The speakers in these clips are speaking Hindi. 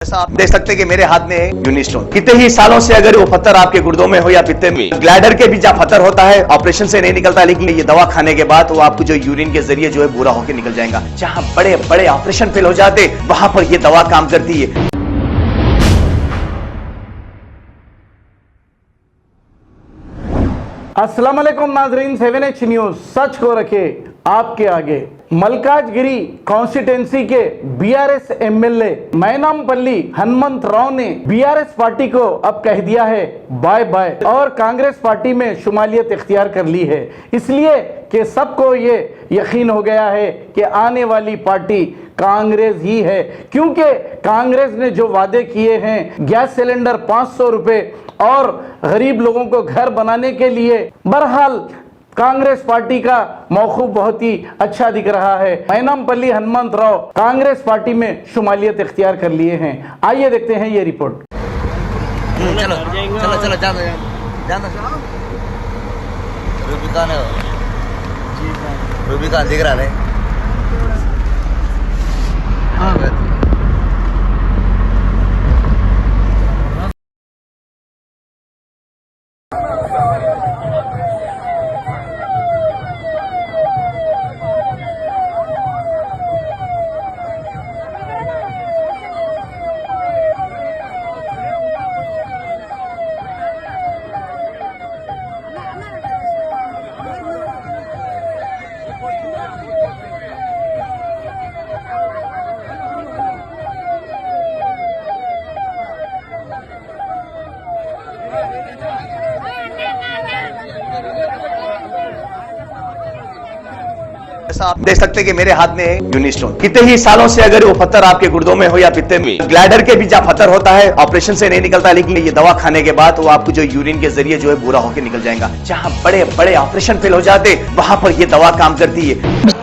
जैसा आप देख सकते हैं कि मेरे हाथ में है यूनिस्टोन। कितने ही सालों से अगर वो पत्थर आपके गुर्दों में हो या पित्ते में, ग्लैडर के भी जहाँ पत्थर होता है ऑपरेशन से नहीं निकलता, लेकिन ये दवा खाने के बाद वो आपको जो यूरिन के जरिए जो है पूरा होकर निकल जाएगा। जहाँ बड़े बड़े ऑपरेशन फेल हो जाते वहां पर ये दवा काम करती है। अस्सलाम वालेकुम नाजरीन, 7H न्यूज सच को रखे आपके आगे। मलकाजगिरी कॉन्स्टिट्यूंसी के बीआरएस एमएलए मैनामपल्ली हनुमंत राव ने बीआरएस पार्टी को अब कह दिया है बाय बाय और कांग्रेस पार्टी में शुमालियत इख्तियार कर ली है, इसलिए कि सबको ये यकीन हो गया है कि आने वाली पार्टी कांग्रेस ही है, क्योंकि कांग्रेस ने जो वादे किए हैं गैस सिलेंडर 500 रुपए और गरीब लोगों को घर बनाने के लिए, बहरहाल कांग्रेस पार्टी का मौक़िफ़ बहुत ही अच्छा दिख रहा है। मैनामपल्ली हनुमंत राव कांग्रेस पार्टी में शुमालियत इख्तियार कर लिए हैं। आइए देखते हैं ये रिपोर्ट। चलो चलो चलो जाना रूबिकान दिख रहा है। जैसा आप देख सकते हैं कि मेरे हाथ में है यूनिस्टोन। कितने ही सालों से अगर वो पत्थर आपके गुर्दों में हो या पित्ते में, ग्लैडर के भी जहाँ पत्थर होता है ऑपरेशन से नहीं निकलता, लेकिन ये दवा खाने के बाद वो आपको जो यूरिन के जरिए जो है पूरा होकर निकल जाएगा। जहाँ बड़े बड़े ऑपरेशन फेल हो जाते वहां पर ये दवा काम करती है।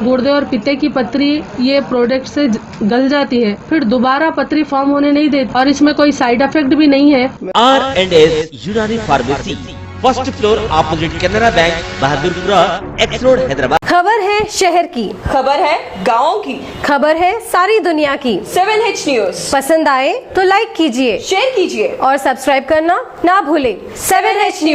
गुर्दे और पित्ते की पथरी ये प्रोडक्ट से गल जाती है, फिर दोबारा पथरी फॉर्म होने नहीं देती और इसमें कोई साइड इफेक्ट भी नहीं है। R&S यूनानी pharmacy, first floor opposite Canara bank, Bahadurpura x road, Hyderabad. खबर है शहर की, खबर है गाँव की, खबर है सारी दुनिया की। 7H न्यूज पसंद आए तो लाइक कीजिए, शेयर कीजिए और सब्सक्राइब करना ना भूले। 7H news.